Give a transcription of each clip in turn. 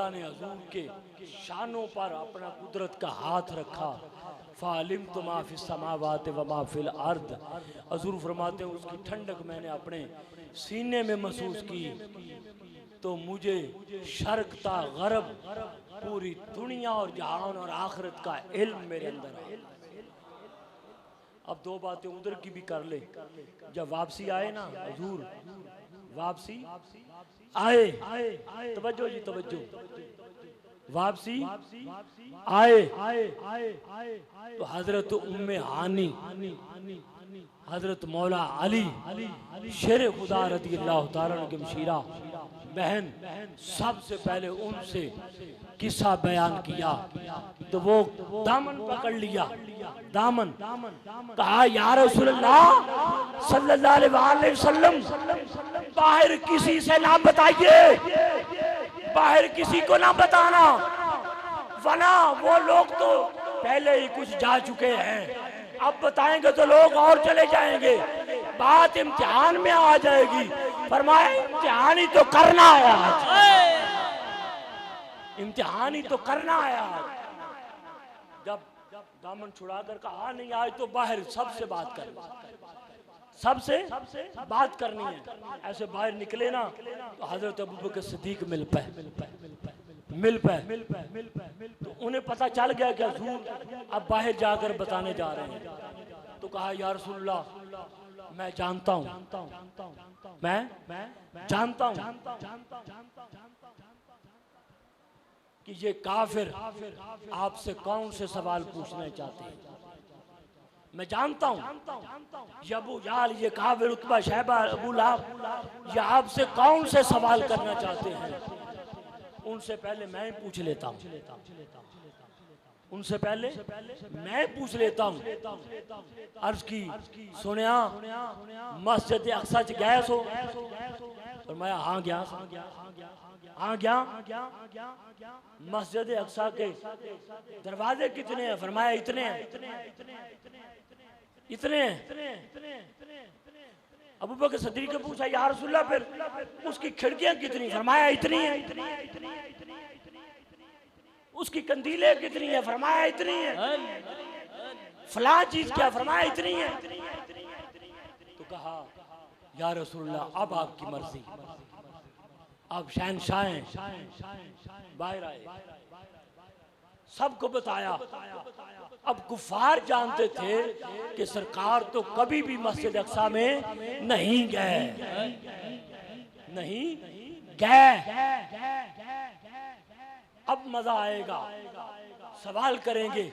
अल्लाह ने हजूर के शानों पर अपना कुदरत का हाथ रखा। फ़ालिम तो माफ़िल समावात व माफ़िल अर्द, हजूर फरमाते हैं उसकी ठंडक मैंने अपने सीने में महसूस की तो मुझे शर्कता गरब पूरी दुनिया और जहान और आखिरत का इल्म मेरे अंदर आया। अब दो बातें उधर की भी कर ले। जब वापसी आए ना हजूर, वापसी आए, तवज्जो जी तवज्जो, वापसी आए तो हजरत उम्मे हानी, हजरत मौला अली शेर खुदा रज़ी अल्लाह तआला अन्हु की मशीरा बहन सबसे पहले उनसे किस्सा बयान किया तो वो दामन पकड़ लिया, दामन कहा या रसूलल्लाह सल्लल्लाहु अलैहि वसल्लम बाहर किसी से ना बताइए, बाहर किसी को ना बताना, वरना वो लोग तो पहले ही कुछ जा चुके हैं, अब बताएंगे तो लोग और चले जाएंगे, बात इम्तिहान में आ जाएगी। फरमाया इम्तिहान ही तो करना है आज, इम्तिहान ही तो करना है आज। जब दामन छुड़ाकर कहा नहीं आज तो बाहर सबसे बात कर, सबसे बात करनी है। ऐसे बाहर निकले ना तो हजरत अबू बकर सिद्दीक मिल पाए तो उन्हें पता चल गया कि हुजूर अब बाहर जाकर बताने जा रहे हैं। तो कहा या रसूलल्लाह मैं जानता हूँ, मैं जानता हूँ कि ये काफिर आपसे कौन से सवाल पूछना चाहते हैं। मैं जानता हूँ ये अबू जाल, ये काफिर, उतबा, शैबा, अबू लहब, ये आपसे कौन से सवाल करना चाहते हैं। उनसे पहले मैं ही पूछ लेता हूँ, उनसे पहले मैं पूछ लेता हूँ। अर्ज की सुनिया मस्जिद अक्सा च गए सो? फरमाया हाँ गया, हाँ गया। मस्जिद अक्सा के दरवाजे कितने हैं? फरमाया इतने हैं, इतने हैं। अबू बकर सिद्दीक ने पूछा या रसूलल्लाह फिर उसकी खिड़कियां कितनी? फरमाया इतनी है। उसकी कंदीलें कितनी है? फरमाया इतनी है। फलां चीज क्या? फरमाया इतनी है। तो कहा या रसूलल्लाह अब आपकी मर्जी। अब शहंशाह बाहर आए, सबको बताया। अब कुफार जानते थे कि सरकार तो कभी भी मस्जिद अक्सा में नहीं गए, नहीं गए। अब मजा आएगा, सवाल करेंगे,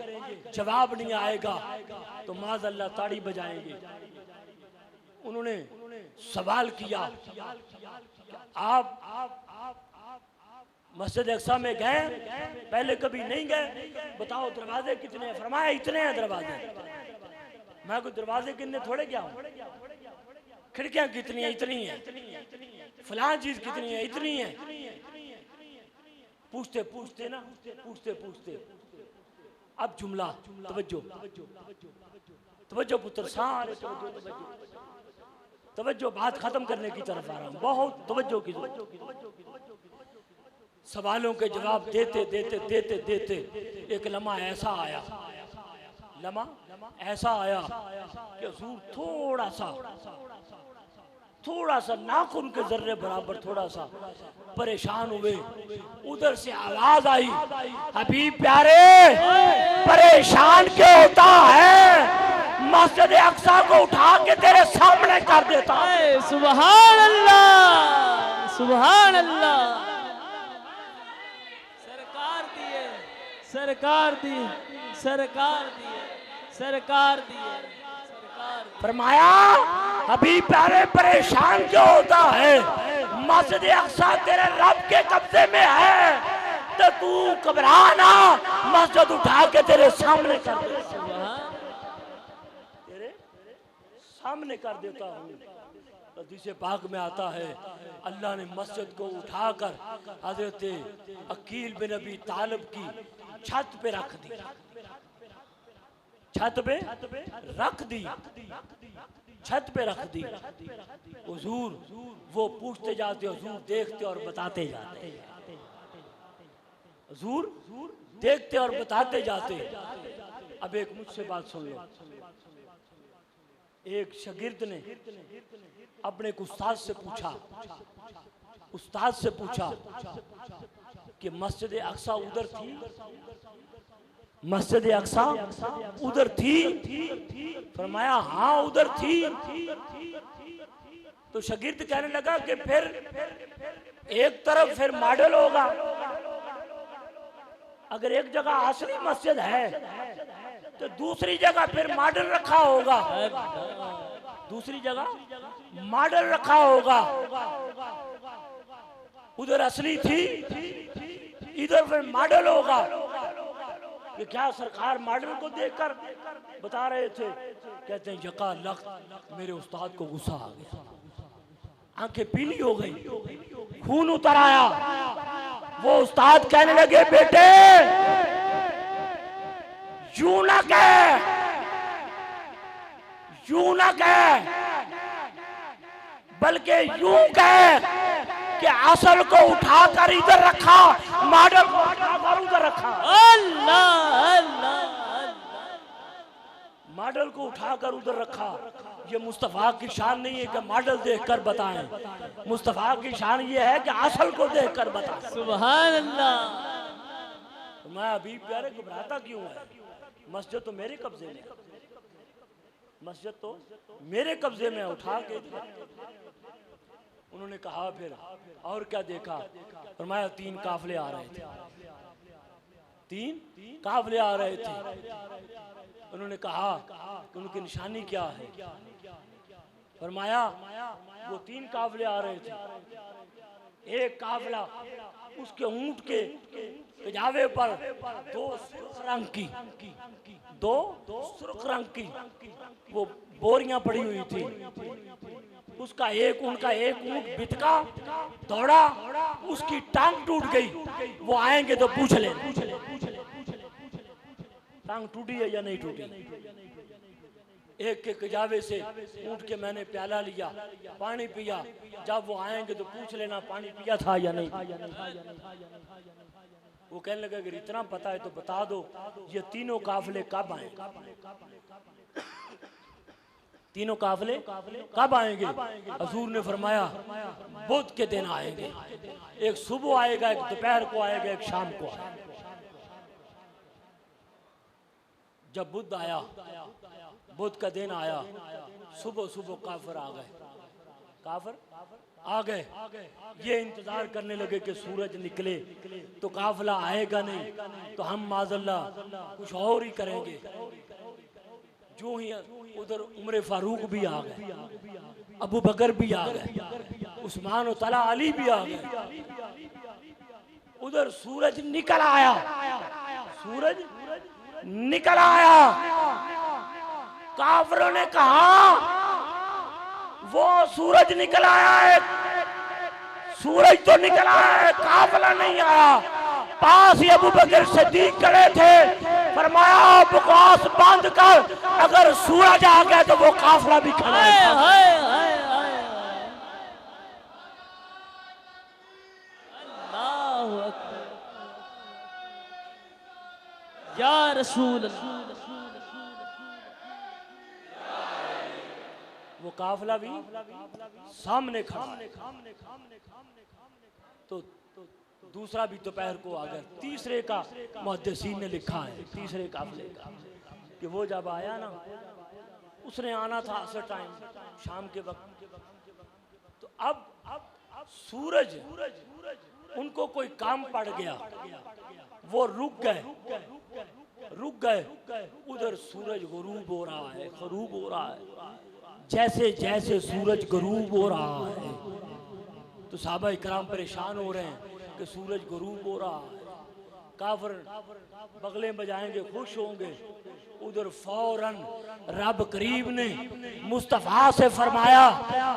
जवाब नहीं आएगा तो माज़अल्लाह ताड़ी बजाएंगे। उन्होंने सवाल किया आप मस्जिद अक्सा में गए? पहले कभी नहीं गए, बताओ दरवाजे कितने हैं? फरमाया इतने हैं दरवाजे। मैं कोई दरवाजे कितने थोड़े गया हूँ। खिड़कियां कितनी है? इतनी है। फलां चीज कितनी है? इतनी है। पूछते पूछते ना, पूछते पूछते अब जुमला, तवज्जो तवज्जो पुत्र, सारे तवज्जो, बात खत्म करने की तरफ आ रहा हूँ, बहुत तवज्जो की जरूरत। सवालों के जवाब देते देते देते देते एक लम्हा ऐसा आया, लम्हा ऐसा आया कि हुजूर थोड़ा सा नाखून के जर्रे बराबर थोड़ा सा परेशान हुए। उधर से आवाज आई हबीब प्यारे परेशान क्यों होता है? मस्जिद अक्सा को उठा के तेरे सामने कर देता है। सुभान अल्लाह, सुभान अल्लाह। सरकार दिए, सरकार दिए, सरकार दिए, सरकार दिए, सरकार। फरमाया अभी प्यारे परेशान क्यों होता है? मस्जिद अक्सा तेरे रब के कब्जे में है तो तू घबरा ना, मस्जिद उठा के तेरे सामने कर दे, तेरे सामने कर देता हूँ। हदीस पाक में आता है अल्लाह ने मस्जिद को उठाकर हजरत अकील बिन अबी तालिब की छत पे रख दी, छत पे रख दी, छत पे रख दी। हुजूर वो पूछते जाते, हुजूर देखते और बताते जाते। हुजूर देखते और बताते जाते। अब एक मुझसे बात सुन लो। एक शागिर्द ने अपने एक उस्ताद से पूछा कि मस्जिद अक्सा उधर थी, मस्जिद अक्सा उधर थी? फरमाया हाँ उधर थी। तो शागिर्द कहने लगा कि फिर एक तरफ फिर मॉडल होगा, अगर एक जगह असली मस्जिद है तो दूसरी जगह फिर मॉडल रखा होगा, दूसरी जगह मॉडल रखा होगा। उधर असली थी, इधर फिर मॉडल होगा। ये क्या सरकार मॉडल को देखकर बता रहे थे? कहते हैं यका लख मेरे उस्ताद को गुस्सा आ गया, आंखें पीली हो गई, खून उतर आया। वो उस्ताद कहने लगे बेटे यूं ना कह, बल्कि यूं कह कि असल को उठाकर इधर रखा, मॉडल को उठाकर उधर रखा। अल्लाह अल्लाह मॉडल को उठाकर उधर रखा। ये मुस्तफा की शान नहीं है कि मॉडल देखकर बताएं, मुस्तफा की शान ये है कि असल को देखकर बताएं। सुभान अल्लाह। तो मैं अभी प्यारे घबराता क्यों है? मस्जिद तो मेरे कब्जे में, मस्जिद तो मेरे कब्जे में उठा के उन्होंने कहा फिर और क्या देखा? फरमाया 3 काफले आ रहे थे, 3 काफले आ रहे थे। उन्होंने कहा कि उनकी निशानी क्या है? फरमाया वो 3 काफले आ रहे थे। एक काफला उसके ऊंट के कजावे पर 2 सुर्ख रंग की वो बोरियां पड़ी हुई थी। उसका उनका एक ऊंट बितका दौड़ा, उसकी टांग टूट गई। वो आएंगे तो पूछ ले टांग टूटी है या नहीं टूटी। एक के कजावे से ऊंट के मैंने प्याला लिया, पानी पिया। जब वो आएंगे तो पूछ लेना पानी पिया था या नहीं। वो कहने लगा अगर इतना पता है तो बता दो ये तीनों काफले कब आए? तीनों काफले कब आएंगे? हुजूर ने फरमाया बुध के दिन आएंगे। एक सुबह आएगा, एक दोपहर को आएगा, एक शाम को आएगा। जब बुध आया, बुध का दिन आया, सुबह सुबह काफिर आ गए, काफिर आ गए। ये इंतजार करने लगे कि सूरज निकले तो काफिला आएगा नहीं तो हम माज़अल्लाह कुछ और ही करेंगे। जो ही उधर उमर फारूक भी आ गए, अबू बकर भी आ गए, उस्मान और तला अली भी आ गए। उधर सूरज निकल आया, सूरज निकल आया। काफिरों ने कहा वो सूरज निकल आया है, सूरज तो निकल आया है, काफिला नहीं आया। पास ही अबू बकर सिद्दीक खड़े थे। फरमाया बकवास बंद कर, अगर सूरज आ गया तो वो काफिला भी खड़ा है। अल्लाहु अकबर या रसूल अल्लाह। वो काफिला भी सामने खड़ा है। तो दूसरा भी दोपहर को आ गया। तीसरे का मुहद्दिसीन ने लिखा है, तीसरे काफिले का, कि वो जब आया ना, उसने आना था असर टाइम, शाम के वक्त। तो अब सूरज उनको कोई काम पड़ गया, वो रुक गए। उधर सूरज गुरूब हो रहा है, गरूब हो रहा है। जैसे जैसे सूरज गरूब हो रहा है तो सहाबा इकराम परेशान हो रहे हैं कि सूरज गरूब हो रहा है। काफिर बगले बजाएंगे, खुश होंगे। उधर फौरन रब करीब ने मुस्तफा से फरमाया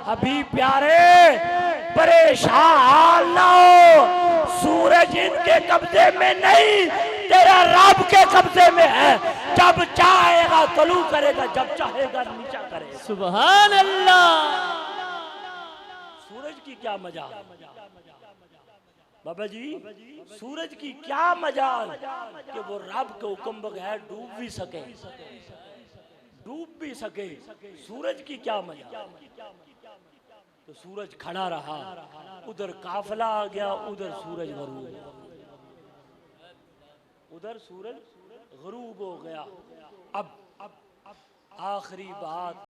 हबीब प्यारे परेशान ना हो, सूरज इनके कब्जे में नहीं, तेरा रब के कब्जे में है। जब चाहेगा तलू करेगा, जब चाहेगा नीचा करेगा। सुभान अल्लाह। सूरज की क्या मजा, बाबा जी सूरज की क्या मजाल कि वो रब के हुक्म बगैर डूब भी सके, डूब भी सके। सूरज की क्या मजाल। तो सूरज खड़ा रहा, उधर काफिला आ गया, उधर सूरज गरूब, उधर सूरज गरूब हो गया। अब आखिरी बात